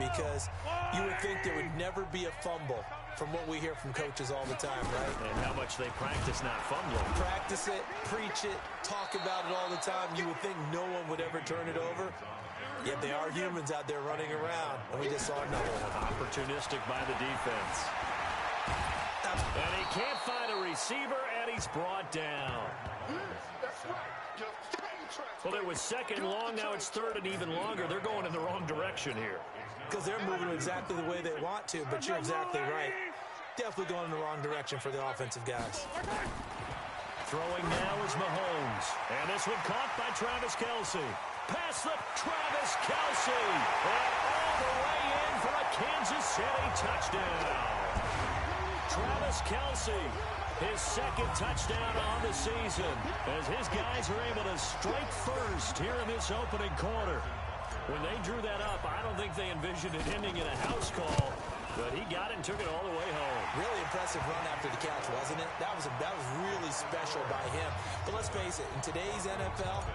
because you would think there would never be a fumble from what we hear from coaches all the time, right? And how much they practice not fumbling. Practice it, preach it, talk about it all the time. You would think no one would ever turn it over. Yet they are humans out there running around, and we just saw another one. Opportunistic by the defense. And he can't find a receiver, and he's brought down. Well, it was second and long. Now it's third and even longer. They're going in the wrong direction here. Because they're moving exactly the way they want to, but you're exactly right. Definitely going in the wrong direction for the offensive guys. Throwing now is Mahomes. And this one caught by Travis Kelce. Pass the Travis Kelce. And all the way in for a Kansas City touchdown. Travis Kelce, his second touchdown on the season, as his guys are able to strike first here in this opening quarter. When they drew that up, I don't think they envisioned it ending in a house call, but he got it and took it all the way home. Really impressive run after the catch, wasn't it? That was really special by him. But let's face it, in today's NFL,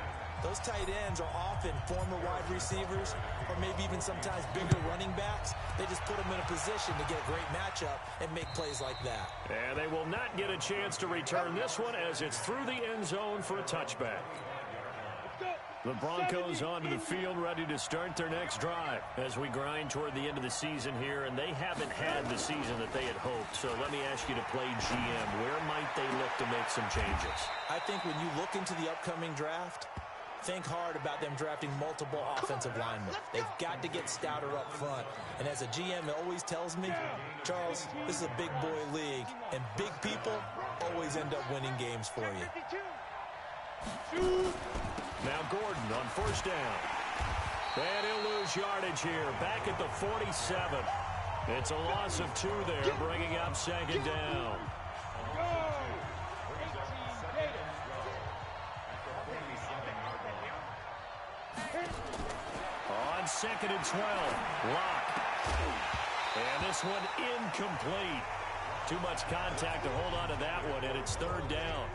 those tight ends are often former wide receivers or maybe even sometimes bigger running backs. They just put them in a position to get a great matchup and make plays like that. And they will not get a chance to return this one as it's through the end zone for a touchback. The Broncos onto the field ready to start their next drive as we grind toward the end of the season here, and they haven't had the season that they had hoped. So let me ask you to play GM. Where might they look to make some changes? I think when you look into the upcoming draft, think hard about them drafting multiple offensive linemen. They've got to get stouter up front. And as a GM, it always tells me, Charles, this is a big boy league, and big people always end up winning games for you. Now Gordon on first down. And he'll lose yardage here. Back at the 47. It's a loss of 2 there, bringing up second down. On second and 12. Lock. And this one incomplete. Too much contact to hold on to that one, and it's third down.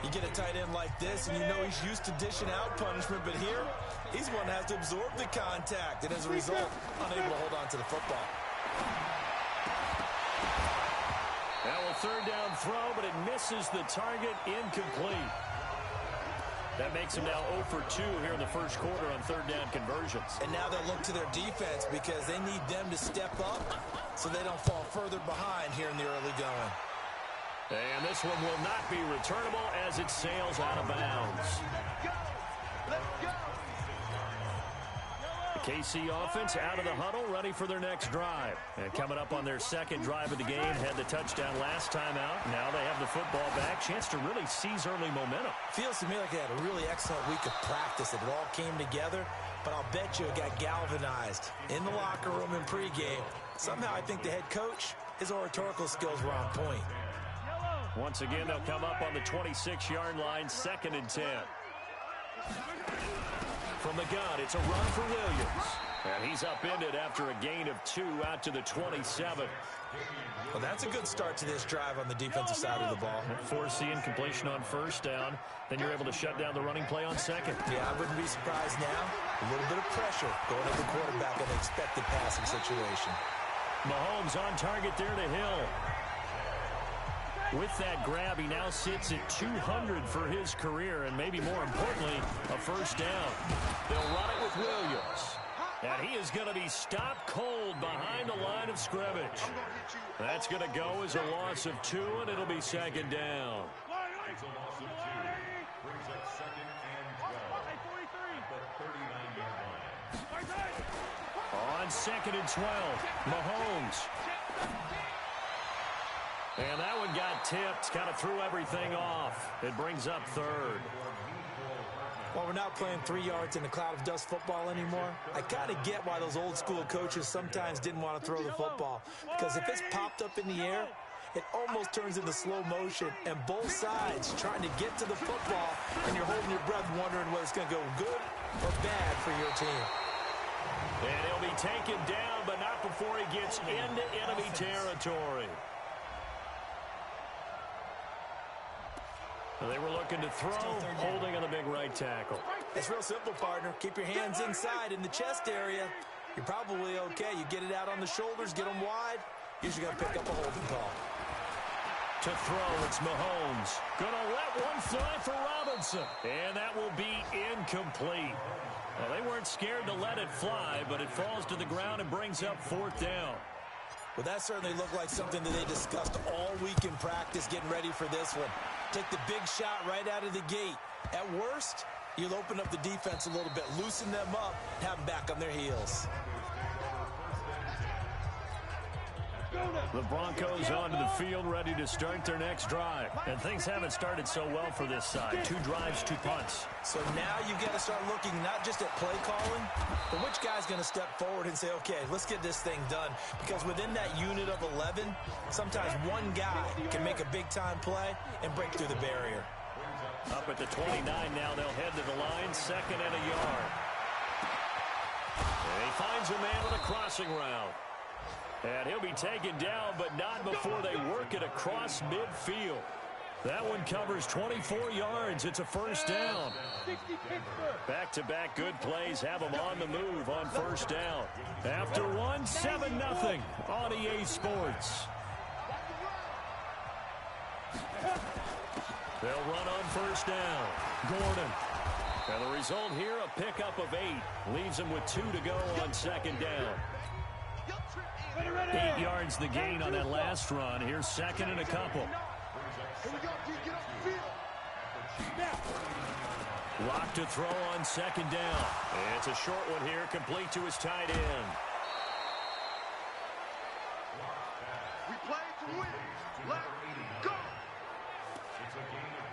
You get a tight end like this, and you know he's used to dishing out punishment, but here, he's one that has to absorb the contact, and as a result, unable to hold on to the football. Now a third down throw, but it misses the target, incomplete. That makes him now 0 for 2 here in the first quarter on third down conversions. And now they'll look to their defense because they need them to step up so they don't fall further behind here in the early going. And this one will not be returnable as it sails out of bounds. The KC offense out of the huddle, ready for their next drive. And coming up on their second drive of the game, had the touchdown last time out. Now they have the football back. Chance to really seize early momentum. Feels to me like they had a really excellent week of practice. It all came together, but I'll bet you it got galvanized in the locker room in pregame. Somehow I think the head coach, his oratorical skills were on point. Once again, they'll come up on the 26-yard line, second and 10. From the gun, it's a run for Williams. And he's upended after a gain of 2 out to the 27. Well, that's a good start to this drive on the defensive side of the ball. Forcing completion on first down. Then you're able to shut down the running play on second. Yeah, I wouldn't be surprised now. A little bit of pressure going to the quarterback in an expected passing situation. Mahomes on target there to Hill. With that grab, he now sits at 200 for his career, and maybe more importantly, a first down. They'll run it with Williams. And he is going to be stopped cold behind the line of scrimmage. That's going to go as a loss of 2, and it'll be second down. It's a loss of 2. Brings up second and 12. The 39-yard line. On second and 12, Mahomes. And that one got tipped, kind of threw everything off. It brings up third. Well, we're not playing 3 yards in a cloud of dust football anymore. I kind of get why those old school coaches sometimes didn't want to throw the football. Because if it's popped up in the air, it almost turns into slow motion. And both sides trying to get to the football, and you're holding your breath wondering whether it's going to go good or bad for your team. And he'll be taken down, but not before he gets into enemy territory. They were looking to throw, holding on the big right tackle. It's real simple, partner. Keep your hands inside in the chest area. you're probably okay. You get it out on the shoulders, get them wide, usually going to pick up a holding call. To throw, it's Mahomes. Gonna let one fly for Robinson. And that will be incomplete. Well, they weren't scared to let it fly, but it falls to the ground and brings up 4th down. Well, that certainly looked like something that they discussed all week in practice, getting ready for this one. Take the big shot right out of the gate. At worst, you'll open up the defense a little bit, loosen them up, have them back on their heels. The Broncos onto the field, ready to start their next drive. And things haven't started so well for this side. 2 drives, 2 punts. So now you've got to start looking not just at play calling, but which guy's going to step forward and say, okay, let's get this thing done. Because within that unit of 11, sometimes one guy can make a big-time play and break through the barrier. Up at the 29 now, they'll head to the line, 2nd and a yard. And he finds a man with a crossing route. And he'll be taken down, but not before they work it across midfield. That one covers 24 yards. It's a 1st down. Back-to-back good plays have them on the move on 1st down. After one, 7-0 on EA Sports. They'll run on 1st down. Gordon. And the result here, a pickup of 8. Leaves them with 2 to go on 2nd down. 8 yards the gain on that last run. Here's 2nd and a couple. Lock to throw on 2nd down. And it's a short one here, complete to his tight end. We play to win. Let's go.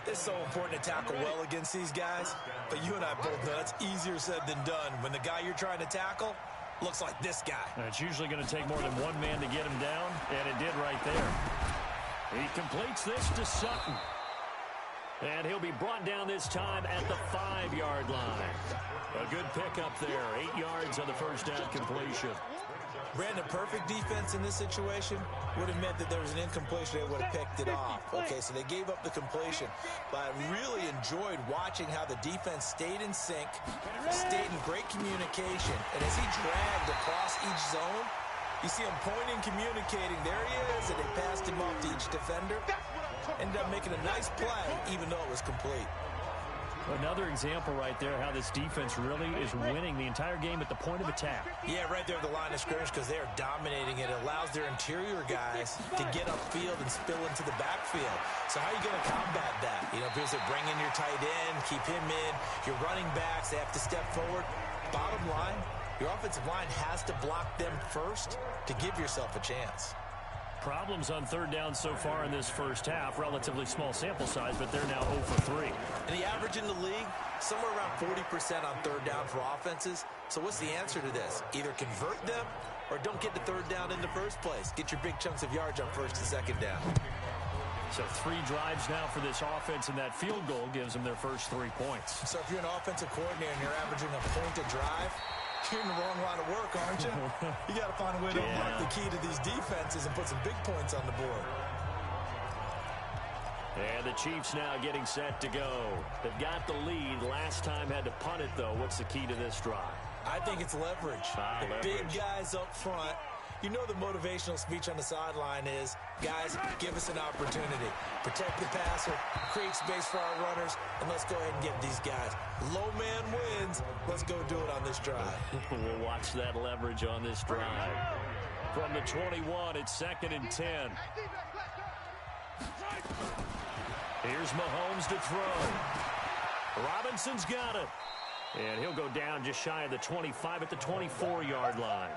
It's so important to tackle well against these guys, but you and I both know it's easier said than done when the guy you're trying to tackle looks like this guy. It's usually going to take more than one man to get him down, and it did right there. He completes this to Sutton. And he'll be brought down this time at the 5-yard line. A good pickup there. 8 yards on the 1st down completion. Brandon, perfect defense in this situation would have meant that there was an incompletion. They would have picked it off. Okay, so they gave up the completion. But I really enjoyed watching how the defense stayed in sync, stayed in great communication. And as he dragged across each zone, you see him pointing, communicating. There he is, and they passed him off to each defender. Ended up making a nice play, even though it was complete. Another example right there how this defense really is winning the entire game at the point of attack. Yeah, right there at the line of scrimmage because they are dominating it. It allows their interior guys to get upfield and spill into the backfield. So how are you going to combat that? You know, because they bring in your tight end, keep him in. Your running backs, they have to step forward. Bottom line, your offensive line has to block them first to give yourself a chance. Problems on 3rd down so far in this 1st half. Relatively small sample size, but they're now 0 for 3. And the average in the league, somewhere around 40% on 3rd down for offenses. So what's the answer to this? Either convert them or don't get the 3rd down in the first place. Get your big chunks of yards on 1st and 2nd down. So 3 drives now for this offense, and that field goal gives them their first 3 points. So if you're an offensive coordinator and you're averaging a point a drive, you're in the wrong line of work, aren't you? You got to find a way to unlock the key to these defenses and put some big points on the board. And the Chiefs now getting set to go. They've got the lead. Last time had to punt it, though. What's the key to this drive? I think it's leverage. The big guys up front. You know the motivational speech on the sideline is, guys, give us an opportunity. Protect the passer, create space for our runners, and let's go ahead and get these guys. Low man wins. Let's go do it on this drive. We'll watch that leverage on this drive. From the 21, it's 2nd and 10. Here's Mahomes to throw. Robinson's got it. And he'll go down just shy of the 25 at the 24-yard line.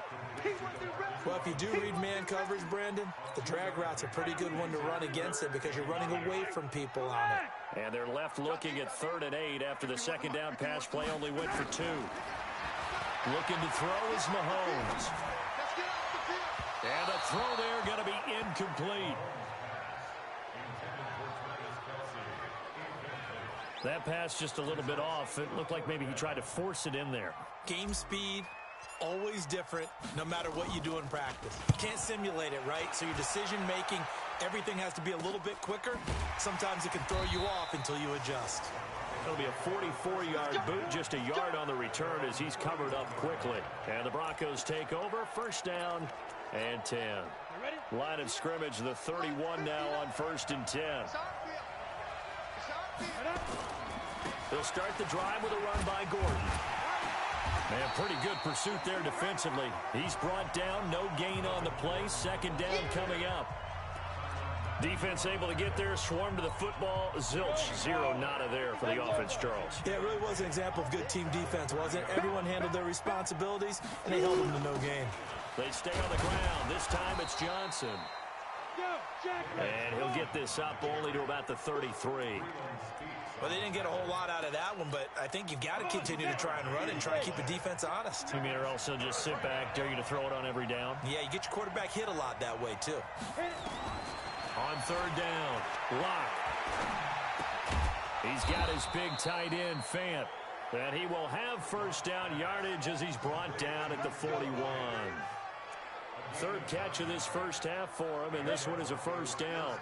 Well, if you do read man coverage, Brandon, the drag route's a pretty good one to run against it because you're running away from people on it. And they're left looking at 3rd and 8 after the 2nd down pass play only went for 2. Looking to throw is Mahomes. And the throw there going to be incomplete. That pass just a little bit off. It looked like maybe he tried to force it in there. Game speed, always different, no matter what you do in practice. You can't simulate it, right? So your decision-making, everything has to be a little bit quicker. Sometimes it can throw you off until you adjust. It'll be a 44-yard boot, just a yard on the return as he's covered up quickly. And the Broncos take over, first down and 10. Line of scrimmage, the 31 now on 1st and 10. They'll start the drive with a run by Gordon. Man, pretty good pursuit there defensively. He's brought down, no gain on the play. Second down coming up. Defense able to get there, swarm to the football. Zilch, zero nada there for the offense, Charles. Yeah, it really was an example of good team defense, wasn't it? Everyone handled their responsibilities, and they held them to no gain. They stay on the ground. This time it's Johnson. And he'll get this up only to about the 33. Well, they didn't get a whole lot out of that one, but I think you've got to continue to try and run it and try and keep the defense honest. You mean or else they'll just sit back, dare you to throw it on every down? Yeah, you get your quarterback hit a lot that way, too. On 3rd down, Locke. He's got his big tight end, Fant. And he will have first down yardage as he's brought down at the 41. Third catch of this first half for him, and this one is a first down.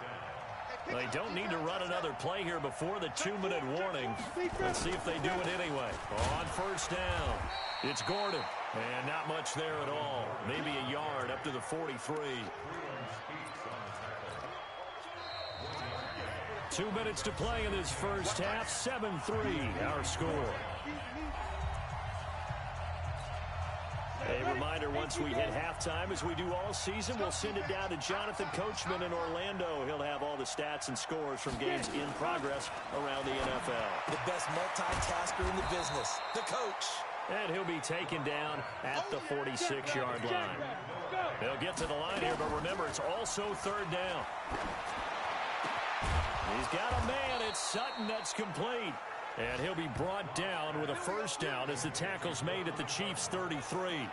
They don't need to run another play here before the 2-minute warning. Let's see if they do it anyway. On first down, it's Gordon. And not much there at all. Maybe a yard up to the 43. 2 minutes to play in this first half. 7-3 our score. A reminder, once we hit halftime, as we do all season, we'll send it down to Jonathan Coachman in Orlando. He'll have all the stats and scores from games in progress around the NFL. The best multitasker in the business, the coach. And he'll be taken down at the 46-yard line. He'll get to the line here, but remember, it's also 3rd down. He's got a man. It's Sutton that's complete. And he'll be brought down with a first down as the tackle's made at the Chiefs' 33.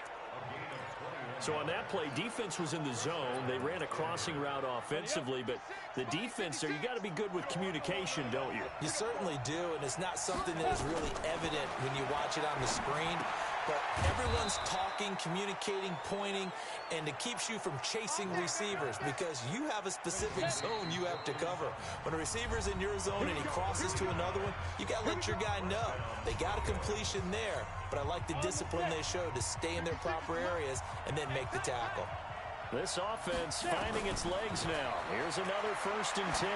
So on that play, defense was in the zone. They ran a crossing route offensively, but the defense there, you got to be good with communication, don't you? You certainly do, and it's not something that is really evident when you watch it on the screen. But everyone's talking, communicating, pointing, and it keeps you from chasing receivers because you have a specific zone you have to cover. When a receiver's in your zone and he crosses to another one, you got to let your guy know. They got a completion there, but I like the discipline they showed to stay in their proper areas and then make the tackle. This offense finding its legs now. Here's another 1st and 10.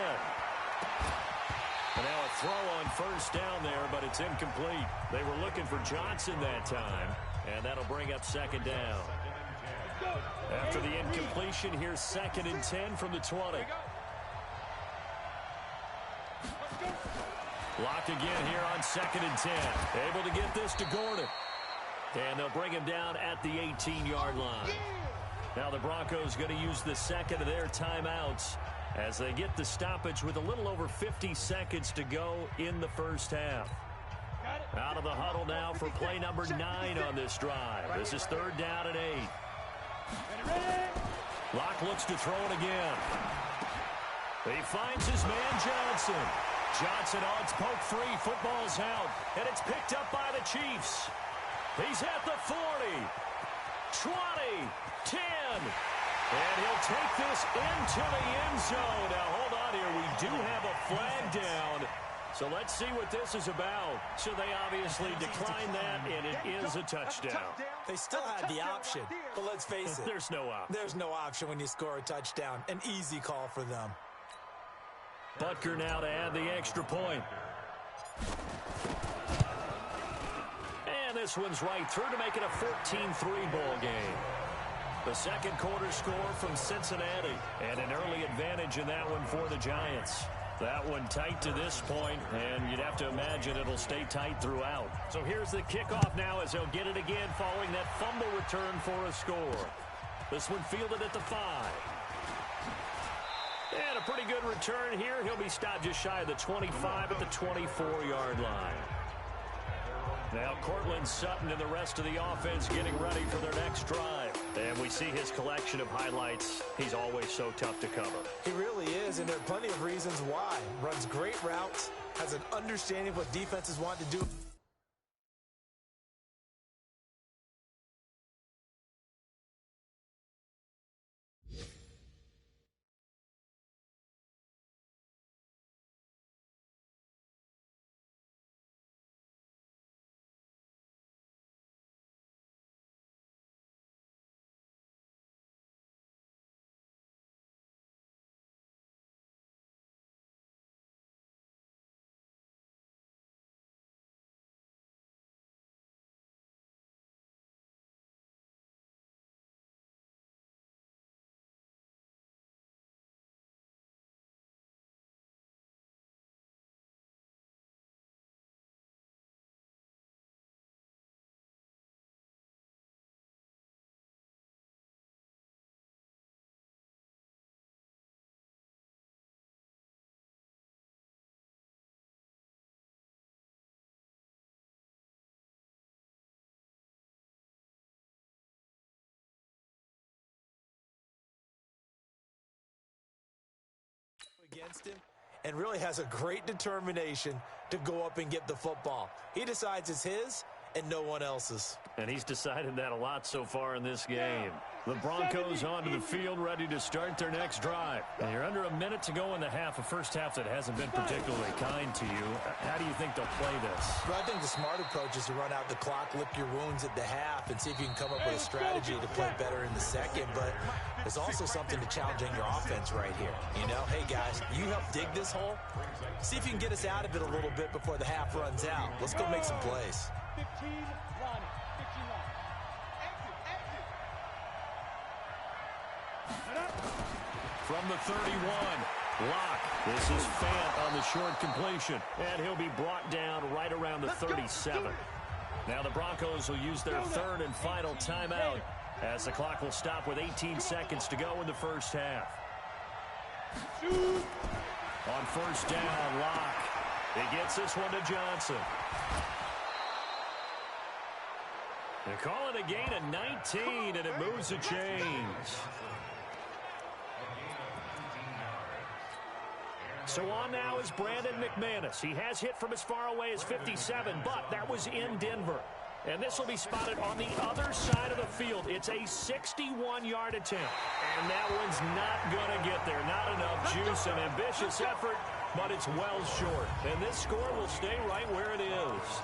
And now a throw on first down there, but it's incomplete. They were looking for Johnson that time, and that'll bring up 2nd down. After the incompletion, here's 2nd and 10 from the 20. Lock again here on 2nd and 10. Able to get this to Gordon. And they'll bring him down at the 18-yard line. Now the Broncos going to use the second of their timeouts as they get the stoppage with a little over 50 seconds to go in the first half. Out of the huddle now for play number 9 on this drive. This is 3rd down and 8. Locke looks to throw it again. He finds his man Johnson. Johnson on its poke free. Football's out. And it's picked up by the Chiefs. He's at the 40. 20. 10. And he'll take this into the end zone. Now, hold on here. We do have a flag down. So let's see what this is about. So they obviously declined that, and it is a touchdown. They still had the option, but let's face it. There's no option. There's no option when you score a touchdown. An easy call for them. Butker now to add the extra point. And this one's right through to make it a 14-3 ball game. The second quarter score from Cincinnati, and an early advantage in that one for the Giants. That one tight to this point, and you'd have to imagine it'll stay tight throughout. So here's the kickoff now as they'll get it again following that fumble return for a score. This one fielded at the 5. And a pretty good return here. He'll be stopped just shy of the 25 at the 24-yard line. Now Cortland Sutton and the rest of the offense getting ready for their next drive. And we see his collection of highlights. He's always so tough to cover. He really is, and there are plenty of reasons why. Runs great routes, has an understanding of what defenses want to do. against him and really has a great determination to go up and get the football. He decides it's his and no one else's. And he's decided that a lot so far in this game. The Broncos onto the field, ready to start their next drive. And you're under a minute to go in the half, a first half that hasn't been particularly kind to you. How do you think they'll play this? Well, I think the smart approach is to run out the clock, lick your wounds at the half, and see if you can come up with a strategy to play better in the second. But there's also something to challenging your offense right here. You know, hey, guys, you help dig this hole. See if you can get us out of it a little bit before the half runs out. Let's go make some plays. 15 line. 15 line. From the 31, Locke. This is Fant on the short completion. And he'll be brought down right around the 37. Now the Broncos will use their third and final timeout as the clock will stop with 18 seconds to go in the first half. On first down, Locke. He gets this one to Johnson. They call it a gain of 19, and it moves the chains. So on now is Brandon McManus. He has hit from as far away as 57, but that was in Denver. And this will be spotted on the other side of the field. It's a 61-yard attempt. And that one's not going to get there. Not enough juice, an ambitious effort, but it's well short. And this score will stay right where it is.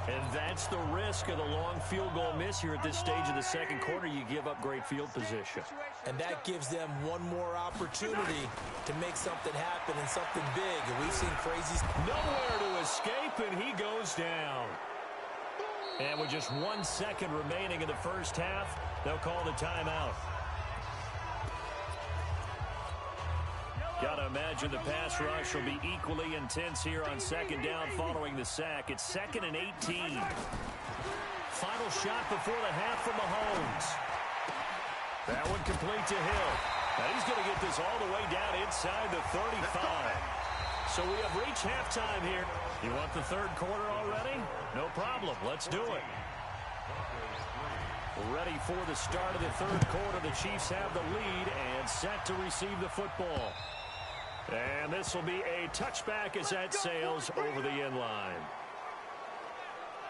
And that's the risk of the long field goal miss here at this stage of the second quarter. You give up great field position. And that gives them one more opportunity to make something happen and something big. And we've seen crazy. Nowhere to escape, and he goes down. And with just 1 second remaining in the first half, they'll call the timeout. Got to imagine the pass rush will be equally intense here on second down following the sack. It's 2nd and 18. Final shot before the half from Mahomes. That one complete to Hill. Now he's going to get this all the way down inside the 35. So we have reached halftime here. You want the third quarter already? No problem. Let's do it. Ready for the start of the third quarter. The Chiefs have the lead and set to receive the football. And this will be a touchback as that sails over the end line.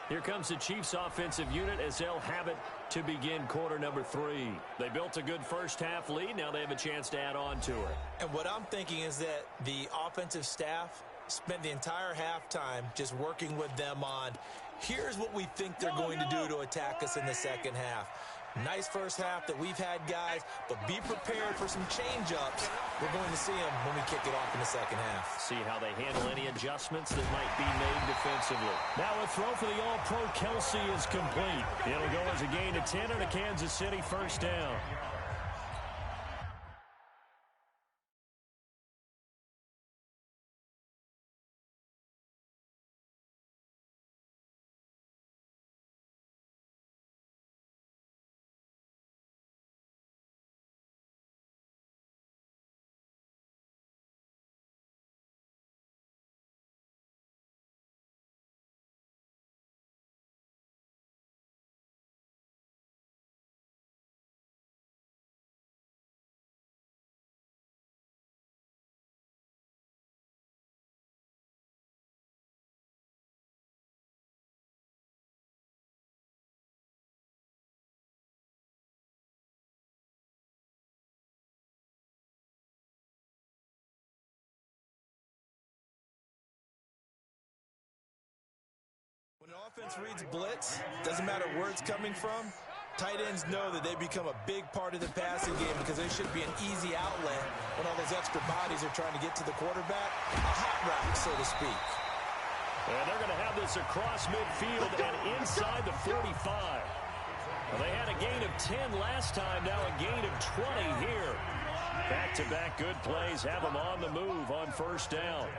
Here comes the Chiefs offensive unit as they'll have it to begin quarter number 3. They built a good first half lead. Now they have a chance to add on to it. And what I'm thinking is that the offensive staff spent the entire halftime just working with them on, here's what we think they're going to do to attack us in the second half. Nice first half that we've had, guys, but be prepared for some change-ups. We're going to see them when we kick it off in the second half. See how they handle any adjustments that might be made defensively. Now a throw for the All-Pro Kelsey is complete. It'll go as a gain of 10 and a Kansas City first down. When an offense reads blitz, doesn't matter where it's coming from, tight ends know that they become a big part of the passing game because they should be an easy outlet when all those extra bodies are trying to get to the quarterback. A hot route, so to speak. And they're going to have this across midfield and inside the 45. Well, they had a gain of 10 last time, now a gain of 20 here. Back-to-back good plays have them on the move on first down.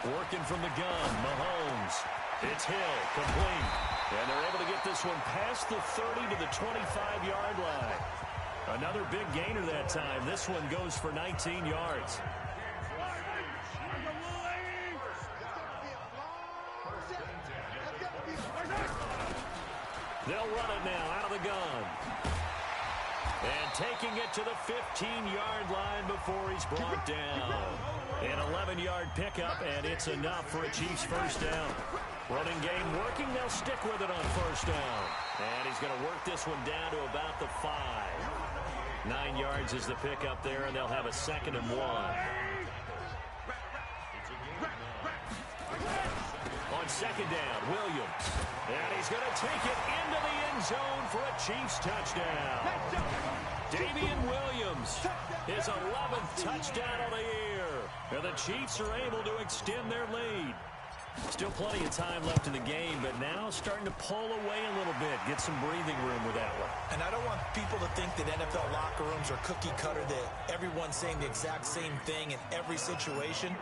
Working from the gun, Mahomes. It's Hill, complete. And they're able to get this one past the 30 to the 25-yard line. Another big gainer that time. This one goes for 19 yards. They'll run it now out of the gun. And taking it to the 15-yard line before he's brought down. An 11-yard pickup, and it's enough for a Chiefs first down. Running game working. They'll stick with it on first down. And he's going to work this one down to about the 5. 9 yards is the pickup there, and they'll have a 2nd and 1. On 2nd down, Williams. And he's going to take it into the end zone for a Chiefs touchdown. Damian Williams, his 11th touchdown of the year. And the Chiefs are able to extend their lead. Still plenty of time left in the game, but now starting to pull away a little bit. Get some breathing room with that one. And I don't want people to think that NFL locker rooms are cookie cutter, that everyone's saying the exact same thing in every situation.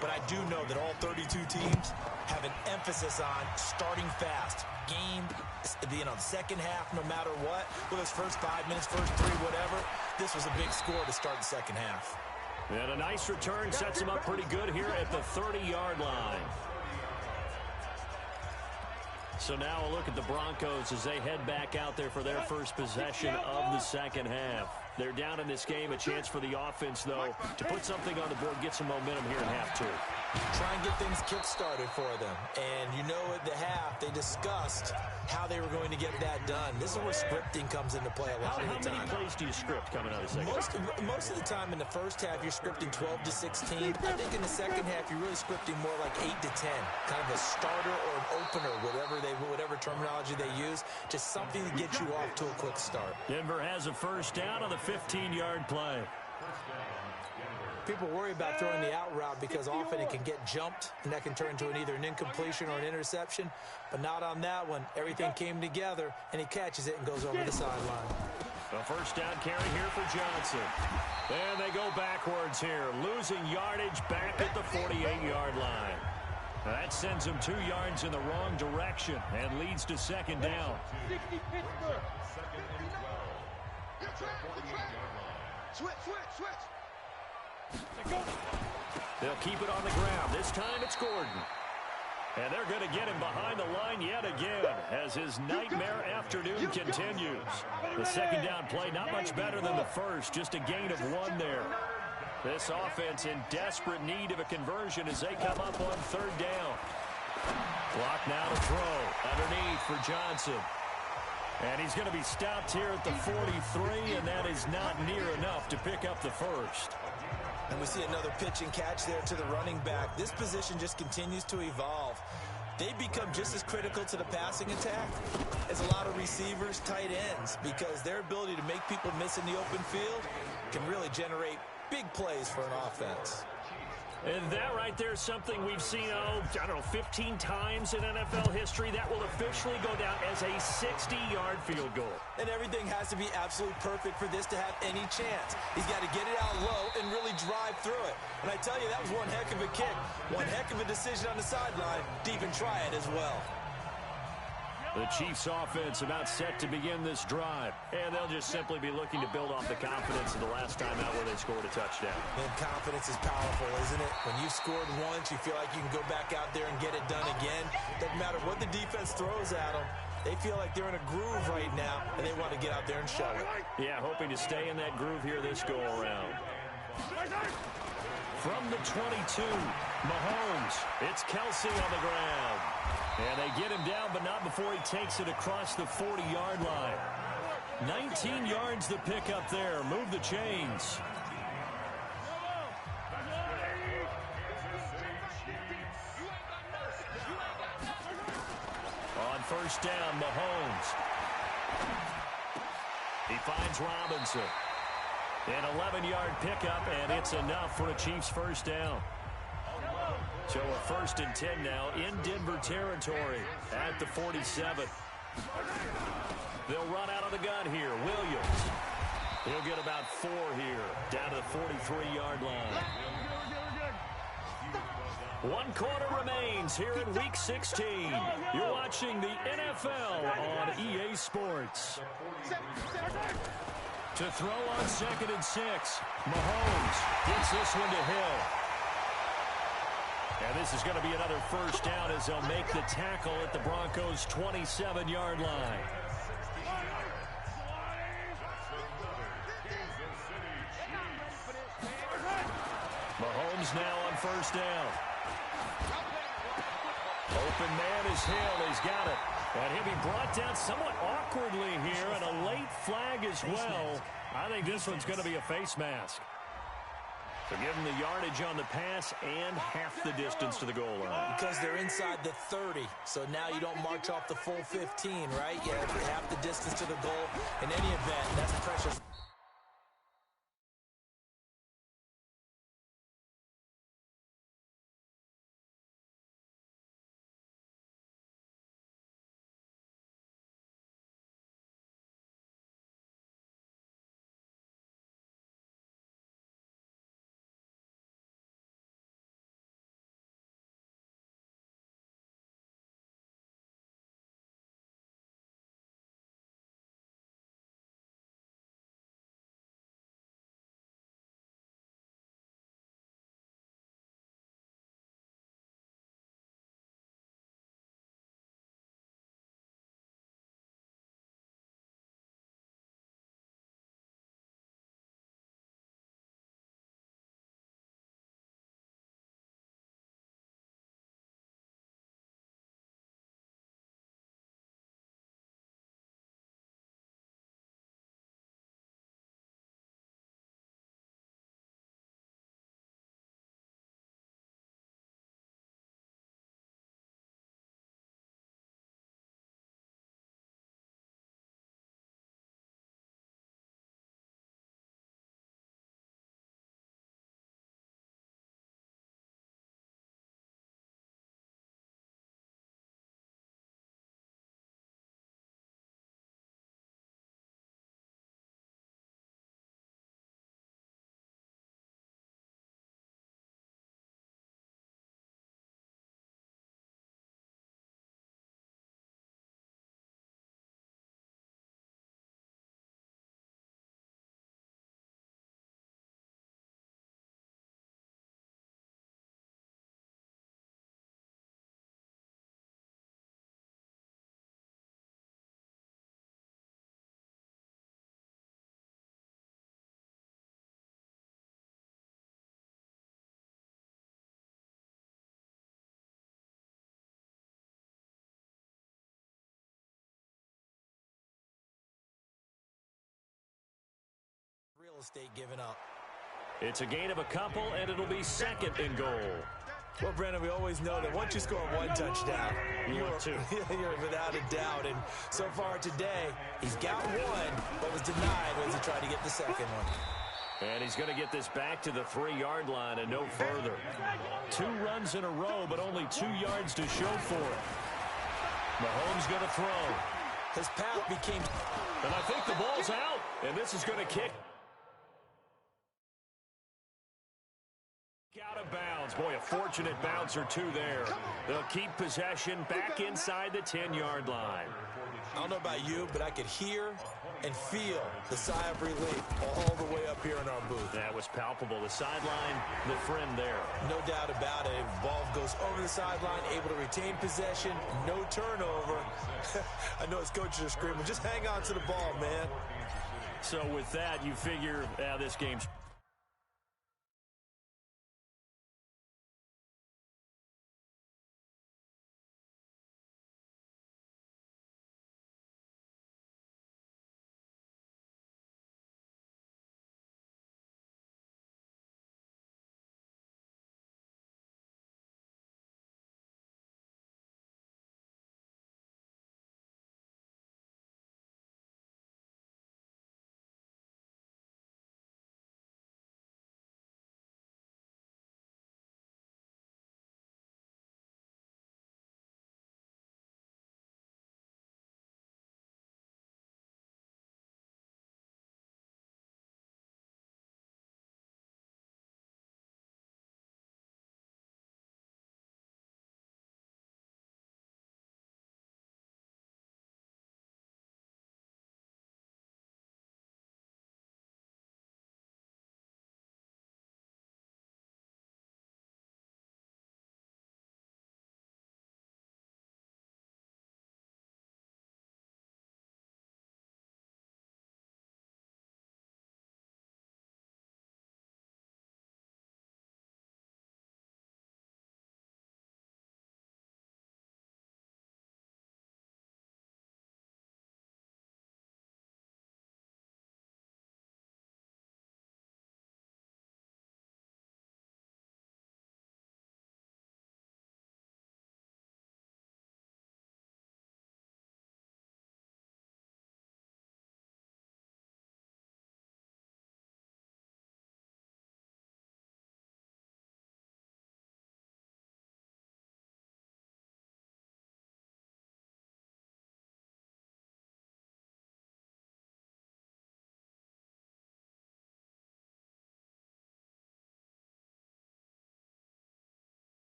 But I do know that all 32 teams have an emphasis on starting fast. Game, second half, no matter what. Whether it's first 5 minutes, first 3, whatever. This was a big score to start the second half. And a nice return sets him up pretty good here at the 30-yard line. So now a look at the Broncos as they head back out there for their first possession of the second half. They're down in this game. A chance for the offense, though, to put something on the board, get some momentum here in half 2. Try and get things kick-started for them. And you know at the half, they discussed how they were going to get that done. This is where scripting comes into play a lot of the time. How many plays do you script coming out of the second half? Most of the time in the first half, you're scripting 12 to 16. I think in the second half, you're really scripting more like 8 to 10. Kind of a starter or an opener, whatever terminology they use. Just something to get you off to a quick start. Denver has a first down on the 15-yard play. People worry about throwing the out route because often it can get jumped, and that can turn into either an incompletion or an interception. But not on that one. Everything came together, and he catches it and goes over the sideline. A first down carry here for Johnson. And they go backwards here, losing yardage back at the 48-yard line. That sends him 2 yards in the wrong direction and leads to second down. 60 Pittsburgh. Second and 12. Switch. They'll keep it on the ground. This time it's Gordon. And they're going to get him behind the line yet again as his nightmare afternoon continues. The second down play, not much better than the first, just a gain of 1 there. This offense in desperate need of a conversion as they come up on third down. Clock now to throw underneath for Johnson. And he's going to be stopped here at the 43, and that is not near enough to pick up the first. And we see another pitch and catch there to the running back. This position just continues to evolve. They become just as critical to the passing attack as a lot of receivers, tight ends, because their ability to make people miss in the open field can really generate big plays for an offense. And that right there is something we've seen, 15 times in NFL history. That will officially go down as a 60-yard field goal. And everything has to be absolutely perfect for this to have any chance. He's got to get it out low and really drive through it. And I tell you, that was one heck of a kick. One heck of a decision on the sideline to even try it as well. The Chiefs offense about set to begin this drive. And they'll just simply be looking to build off the confidence of the last time out where they scored a touchdown. And confidence is powerful, isn't it? When you've scored once, you feel like you can go back out there and get it done again. Doesn't matter what the defense throws at them. They feel like they're in a groove right now, and they want to get out there and show it. Yeah, hoping to stay in that groove here this go-around. From the 22, Mahomes. It's Kelsey on the ground. And they get him down, but not before he takes it across the 40-yard line. 19 yards to pick up there. Move the chains. On first down, Mahomes. He finds Robinson. An 11-yard pickup, and it's enough for a Chiefs first down. So a first and 10 now in Denver territory at the 47. They'll run out of the gun here. Williams. He'll get about 4 here, down to the 43-yard line. 1 quarter remains here in Week 16. You're watching the NFL on EA Sports. To throw on second and 6. Mahomes gets this one to Hill. And this is going to be another first down as they'll make the tackle at the Broncos' 27-yard line. first down. Open man is Hill. He's got it. And he'll be brought down somewhat awkwardly here, and a late flag as well. I think this one's going to be a face mask. So give them the yardage on the pass and half the distance to the goal line. Because they're inside the 30, so now you don't march off the full 15, right? You have half the distance to the goal. In any event, that's precious. Real estate given up. It's a gain of a couple, and it'll be second and goal. Well, Brandon, we always know that once you score one touchdown, you're without a doubt. And so far today, he's got one, but was denied as he tried to get the second one. And he's going to get this back to the 3-yard line and no further. 2 runs in a row, but only 2 yards to show for it. Mahomes going to throw. His path became... And I think the ball's out, and this is going to kick. Out of bounds. Boy, a fortunate bounce or 2 there. They'll keep possession back inside the 10-yard line. I don't know about you, but I could hear and feel the sigh of relief all the way up here in our booth. That was palpable. The sideline, the friend there. No doubt about it. Ball goes over the sideline, able to retain possession, no turnover. I know his coaches are screaming, just hang on to the ball, man. So with that, you figure this game's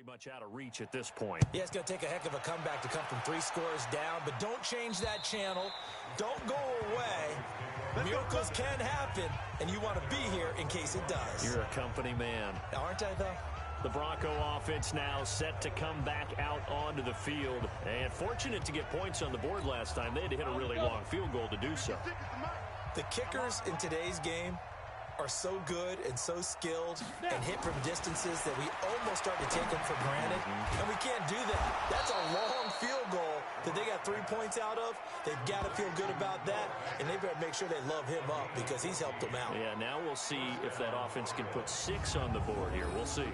pretty much out of reach at this point. Yeah, it's going to take a heck of a comeback to come from 3 scores down, but don't change that channel. Don't go away. Miracles can happen, and you want to be here in case it does. You're a company man. Aren't I, though? The Bronco offense now set to come back out onto the field. And fortunate to get points on the board last time. They had to hit a really long field goal to do so. The kickers in today's game are so good and so skilled and hit from distances that we almost start to take them for granted. And we can't do that. That's a long field goal that they got 3 points out of. They've got to feel good about that, and they better make sure they love him up because he's helped them out. Yeah, now we'll see if that offense can put 6 on the board here. We'll see.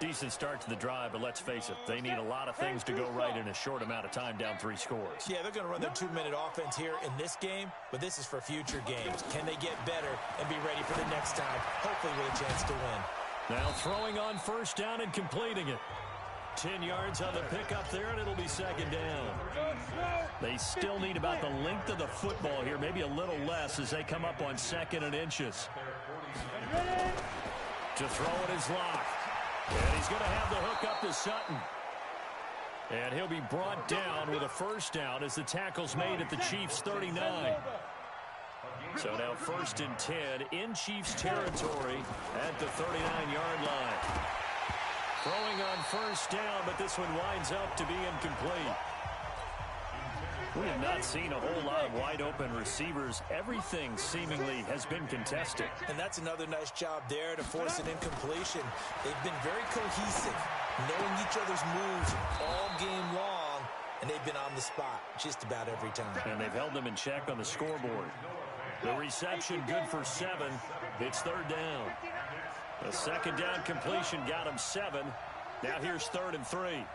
Decent start to the drive, but let's face it, they need a lot of things to go right in a short amount of time, down 3 scores. Yeah, they're going to run their 2-minute offense here in this game, but this is for future games. Can they get better and be ready for the next time, hopefully with a chance to win? Now throwing on first down and completing it. 10 yards on the pickup there, and it'll be second down. They still need about the length of the football here, maybe a little less as they come up on 2nd and inches. To throw it is Locke. And he's going to have the hook up to Sutton. And he'll be brought down with a first down as the tackle's made at the Chiefs' 39. So now 1st and 10 in Chiefs territory at the 39-yard line. Throwing on first down, but this one winds up to be incomplete. We have not seen a whole lot of wide-open receivers. Everything seemingly has been contested. And that's another nice job there to force an incompletion. They've been very cohesive, knowing each other's moves all game long, and they've been on the spot just about every time. And they've held them in check on the scoreboard. The reception good for 7. It's 3rd down. A 2nd down completion got him 7. Now here's 3rd and 3.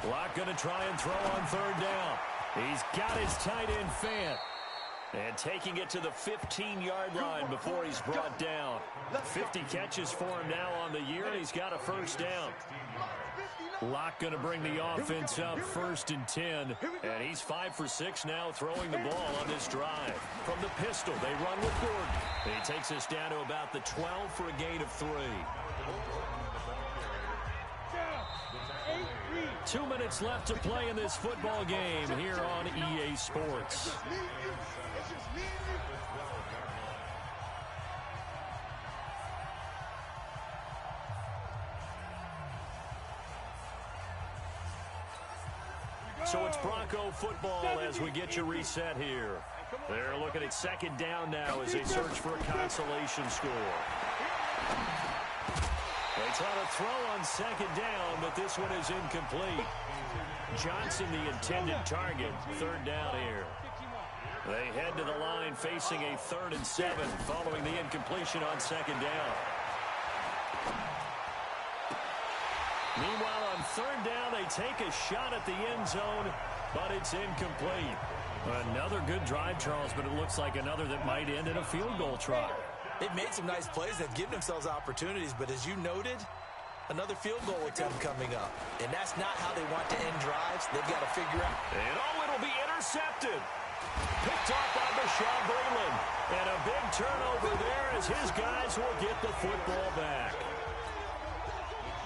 Locke going to try and throw on 3rd down. He's got his tight end Fant. And taking it to the 15-yard line before he's brought down. 50 catches for him now on the year, and he's got a first down. Locke going to bring the offense up 1st and 10. And he's 5 for 6 now throwing the ball on this drive. From the pistol, they run with Gordon. And he takes us down to about the 12 for a gain of 3. 2 minutes left to play in this football game here on EA Sports. So it's Bronco football as we get you reset here. They're looking at 2nd down now as they search for a consolation score. They try to throw on 2nd down, but this one is incomplete. Johnson, the intended target. 3rd down here. They head to the line facing a 3rd and 7 following the incompletion on 2nd down. Meanwhile, on 3rd down, they take a shot at the end zone, but it's incomplete. Another good drive, Charles, but it looks like another that might end in a field goal try. They've made some nice plays. They've given themselves opportunities, but as you noted, another field goal attempt coming up. And that's not how they want to end drives. They've got to figure out. And it'll be intercepted. Picked off by Bashaud Breeland. And a big turnover there as his guys will get the football back.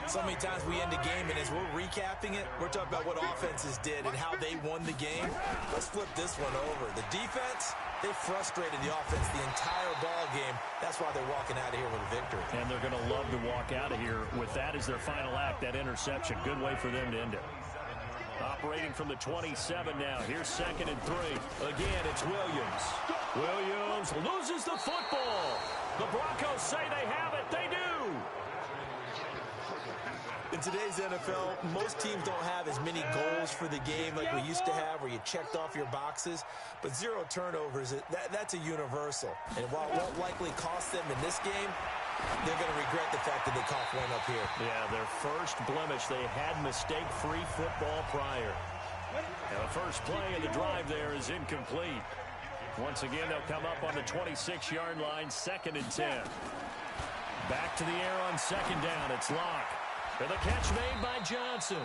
So many times we end a game, and as we're recapping it, we're talking about what offenses did and how they won the game. Let's flip this one over. The defense, they frustrated the offense the entire ball game. That's why they're walking out of here with a victory. And they're going to love to walk out of here with that as their final act, that interception. Good way for them to end it. Operating from the 27 now. Here's 2nd and 3. Again, it's Williams. Williams loses the football. The Broncos say they have it. They do. In today's NFL, most teams don't have as many goals for the game like we used to have where you checked off your boxes, but 0 turnovers, that's a universal. And while it won't likely cost them in this game, they're going to regret the fact that they coughed one up here. Yeah, their first blemish. They had mistake-free football prior. Now, the first play of the drive there is incomplete. Once again, they'll come up on the 26-yard line, 2nd and 10. Back to the air on 2nd down. It's Locke. And the catch made by Johnson.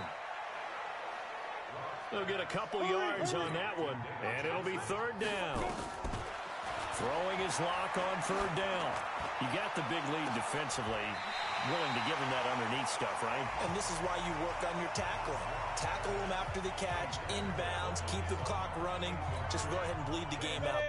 They'll get a couple yards on that one, and it'll be 3rd down. Throwing his lock on third down. You got the big lead defensively. Willing to give him that underneath stuff, right? And this is why you work on your tackling. Tackle him after the catch, inbounds, keep the clock running. Just go ahead and bleed the game out.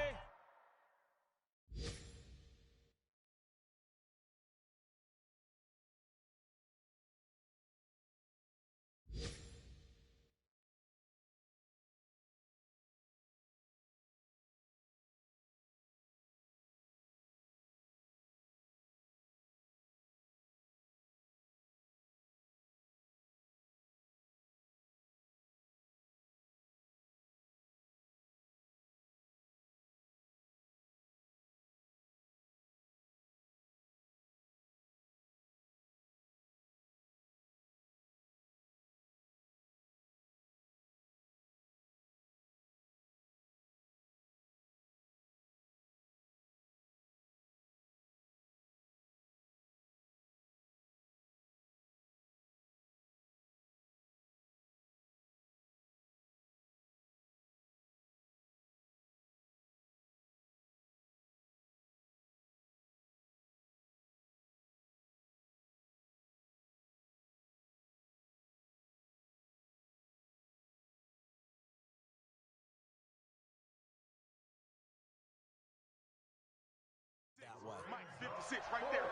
Mike, 56, right there,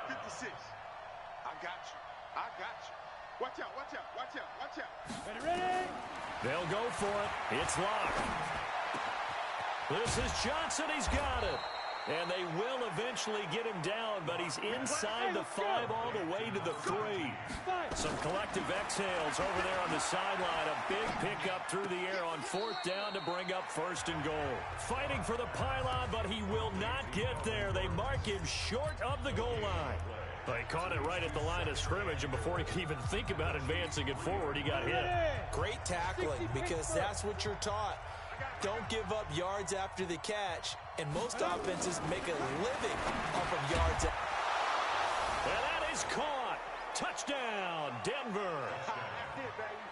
56. I got you. Watch out, watch out, watch out, watch out. Ready? They'll go for it. It's locked. This is Johnson. He's got it. And they will eventually get him down, but he's inside the 5 all the way to the 3. Some collective exhales over there on the sideline. A big pickup through the air on 4th down to bring up 1st and goal. Fighting for the pylon, but he will not get there. They mark him short of the goal line. They caught it right at the line of scrimmage, and before he could even think about advancing it forward, he got hit. Great tackling, because that's what you're taught. Don't give up yards after the catch, and most offenses make a living off of yards. And that is caught. Touchdown, Denver.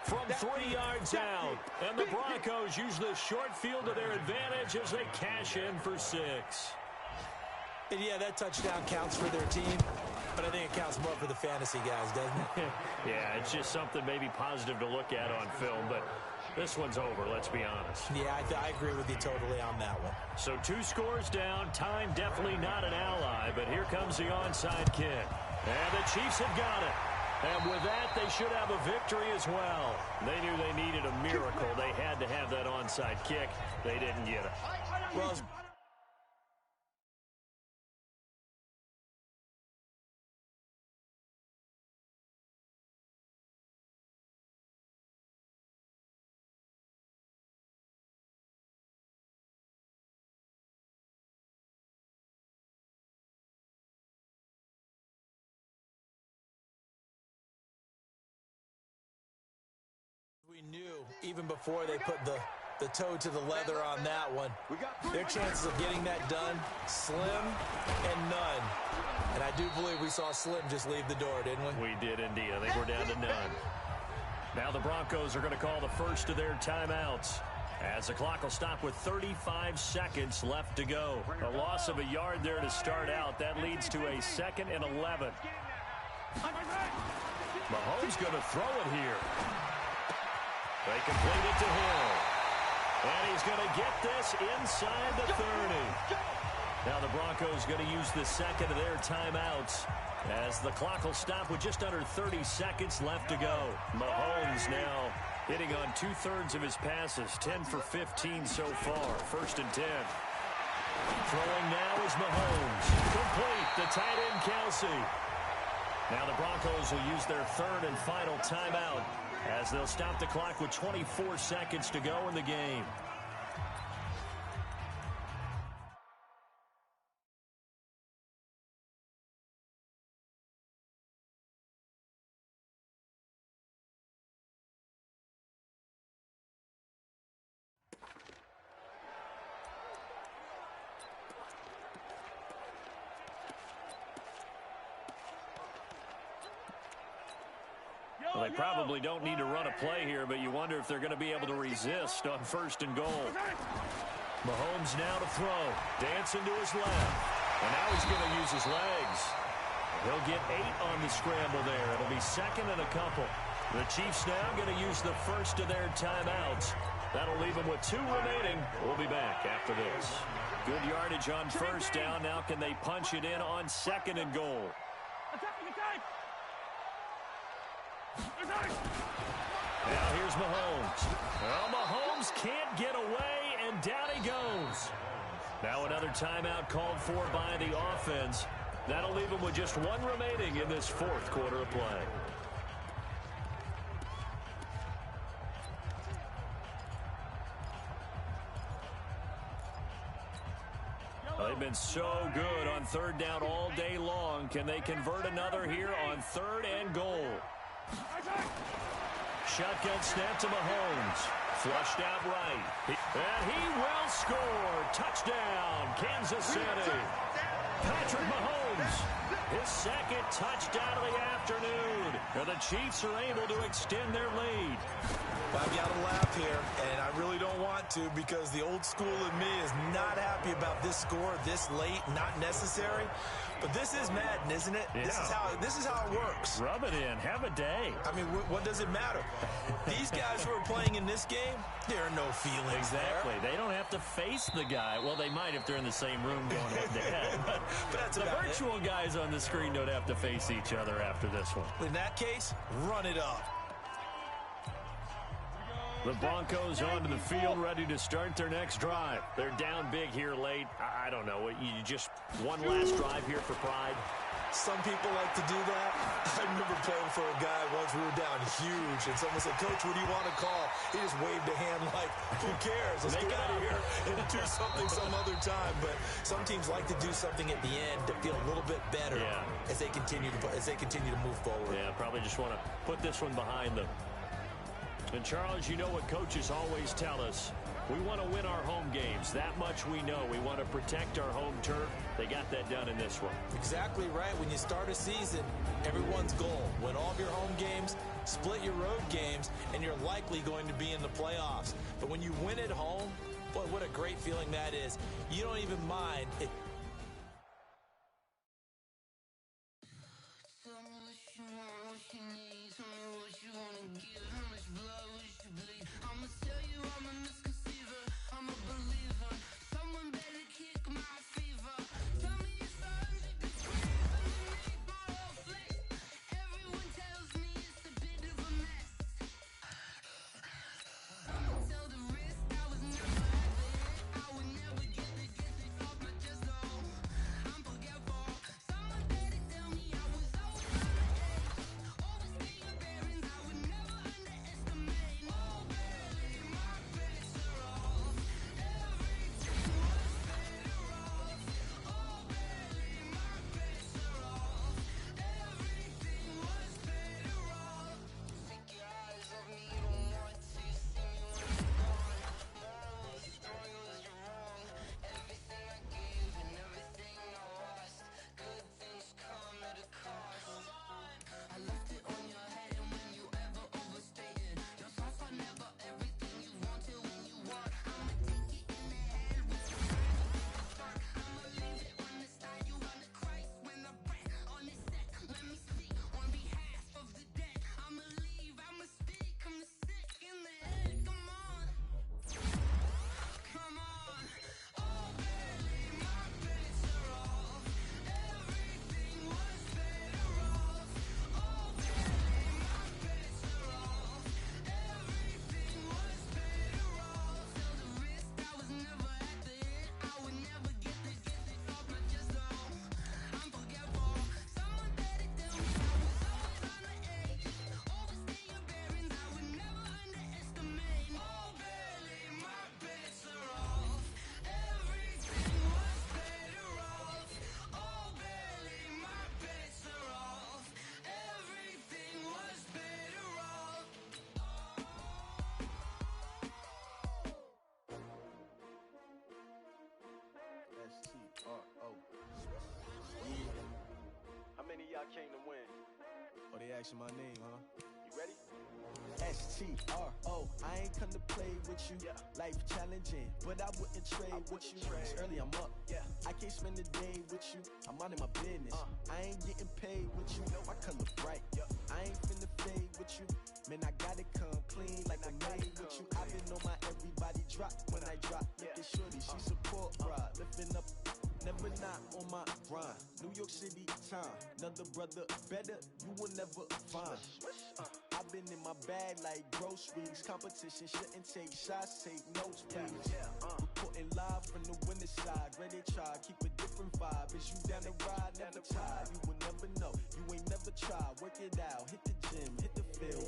From 3 yards out, and the Broncos use the short field to their advantage as they cash in for 6. And yeah, that touchdown counts for their team, but I think it counts more for the fantasy guys, doesn't it? Yeah, it's just something maybe positive to look at on film, but this one's over, let's be honest. Yeah, I agree with you totally on that one. So 2 scores down, time definitely not an ally, but here comes the onside kick. And the Chiefs have got it. And with that, they should have a victory as well. They knew they needed a miracle. They had to have that onside kick. They didn't get it. Well, we knew even before they put the toe to the leather on that one, their chances of getting that done, slim and none. And I do believe we saw Slim just leave the door, didn't we? We did indeed. I think we're down to none. Now the Broncos are going to call the first of their timeouts, as the clock will stop with 35 seconds left to go. A loss of a yard there to start out. That leads to a 2nd and 11. Mahomes going to throw it here. They complete it to Hill. And he's going to get this inside the 30. Now the Broncos going to use the 2nd of their timeouts, as the clock will stop with just under 30 seconds left to go. Mahomes now hitting on 2/3 of his passes, 10 for 15 so far. 1st and 10. Throwing now is Mahomes. Complete to tight end Kelsey. Now the Broncos will use their 3rd and final timeout, as they'll stop the clock with 24 seconds to go in the game. Well, they probably don't need to run a play here, but you wonder if they're going to be able to resist on 1st and goal. Mahomes now to throw. Dancing to his left. And now he's going to use his legs. He'll get 8 on the scramble there. It'll be second and a couple. The Chiefs now going to use the first of their timeouts. That'll leave them with 2 remaining. We'll be back after this. Good yardage on first down. Now can they punch it in on second and goal? Now here's Mahomes. Well, Mahomes can't get away, and down he goes. Now another timeout called for by the offense. That'll leave them with just 1 remaining in this 4th quarter of play. They've been so good on 3rd down all day long. Can they convert another here on 3rd and goal? Shotgun snap to Mahomes. Flushed out right. And he will score. Touchdown, Kansas City. Patrick Mahomes, his 2nd touchdown of the afternoon. And the Chiefs are able to extend their lead. I've got to laugh here, and I really don't want to because the old school in me is not happy about this score this late, not necessary. But this is Madden, isn't it? Yeah. This is how it works. Rub it in. Have a day. I mean, what does it matter? These guys who are playing in this game, there are no feelings Exactly. there. They don't have to face the guy. Well, they might if they're in the same room going head-to-head. But that's the virtual guys on the screen don't have to face each other after this one. In that case, run it up. The Broncos onto the field, ready to start their next drive. They're down big here late. I don't know. You just one last drive here for pride. Some people like to do that. I remember playing for a guy once. We were down huge, and someone said, "Coach, what do you want to call?" He just waved a hand like, "Who cares? Let's get out of here and do something some other time." But some teams like to do something at the end to feel a little bit better as they continue to move forward. Yeah, probably just want to put this one behind them. And, Charles, you know what coaches always tell us. We want to win our home games. That much we know. We want to protect our home turf. They got that done in this one. Exactly right. When you start a season, everyone's goal: win all of your home games, split your road games, and you're likely going to be in the playoffs. But when you win at home, boy, what a great feeling that is. You don't even mind it. Y'all came to win. Oh, they asking my name, huh? You Ready? STRO, I ain't come to play with you. Life challenging, but I wouldn't trade with you. It's early, I'm up. I can't spend the day with you. I'm out of my business. I ain't getting paid with you. My color bright. I ain't finna fade with you. Man, I gotta come clean like I made with you. I've been on my everybody drop when I drop. Look at shorty, she support ride. Lifting up, never not on my grind. New York City time, another brother better, you will never find. I've been in my bag like groceries. Competition shouldn't take shots, take notes, please. Reporting live from the winter side. Ready to try, keep a different vibe. Is you down the ride, never tired. You will never know, you ain't never tried. Work it out, hit the gym, hit the field.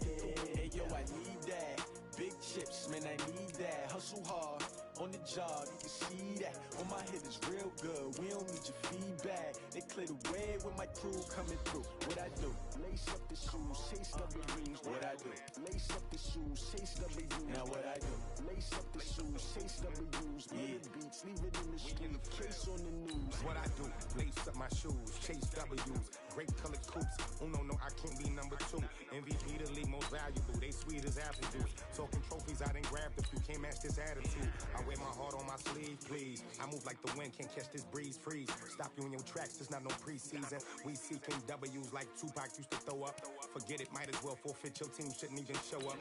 Hey yo, I need that. Big chips, man, I need that. Hustle hard, on the job, you can see that. On my head is real good, we don't need your feedback. They clear the way with my crew coming through. What I do? Lace up the shoes, chase W's. What I do? Lace up the shoes, chase W's. Now what I do? Lace up the shoes, chase W's. The beats, leave it in the street, case on the news. What I do? Lace up my shoes, chase W's. Great colored coops. Oh no, I can't be number 2. MVP the league most valuable. They sweet as apple juice. Talking trophies, I done grabbed a few. Can't match this attitude. I wear my heart on my sleeve, please. I move like the wind, can't catch this breeze, freeze. Stop you in your tracks, it's not no preseason. We seeking W's like Tupac used to throw up. Forget it, might as well forfeit. Your team shouldn't even show up.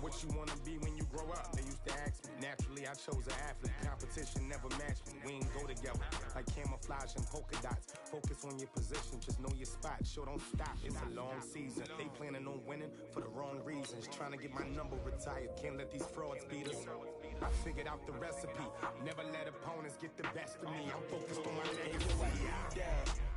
What you wanna be when you grow up? They used to ask me. Naturally, I chose an athlete. Competition never matched me. We ain't go together like camouflage and polka dots. Focus on your position, just know your spot. Sure, don't stop. It's a long season. They planning on winning for the wrong reasons. Trying to get my number retired. Can't let these frauds beat us. I figured out the recipe. Never let opponents get the best of me. I'm focused on my legacy.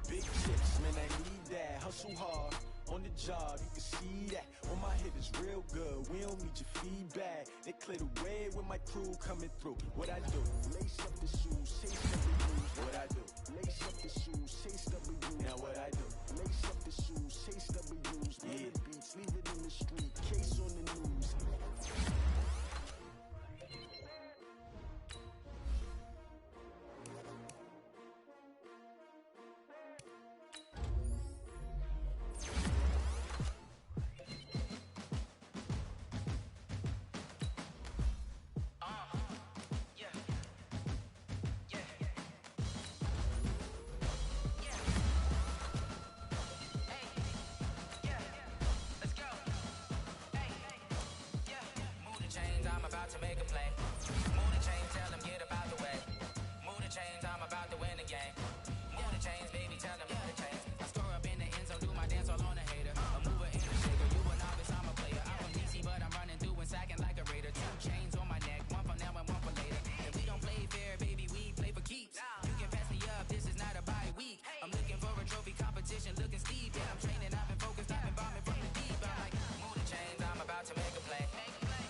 Big chips, man, I need that. Hustle hard, on the job, you can see that. On my head is real good, we don't need your feedback. They clear the way with my crew coming through. What I do? Lace up the shoes, chase W's. What I do? Lace up the shoes, chase W's. Now what I do? Lace up the shoes, chase W's. The beats, leave it in the street, case on the news. To make a play. Move the chains, tell them get up out the way. Move the chains, I'm about to win the game. Move the chains, baby, tell them move the chains. I score up in the end zone, do my dance all on a hater. A mover and a shaker, you a novice, I'm a player. I'm from DC, but I'm running through and sacking like a raider. 2 chains on my neck, one for now and one for later. And we don't play fair, baby, we play for keeps. You can pass me up, this is not a bye week. I'm looking for a trophy competition, looking steep. Yeah, I'm training, I've been focused, I've been bombing from the deep. I'm like, move the chains, I'm about to make a play.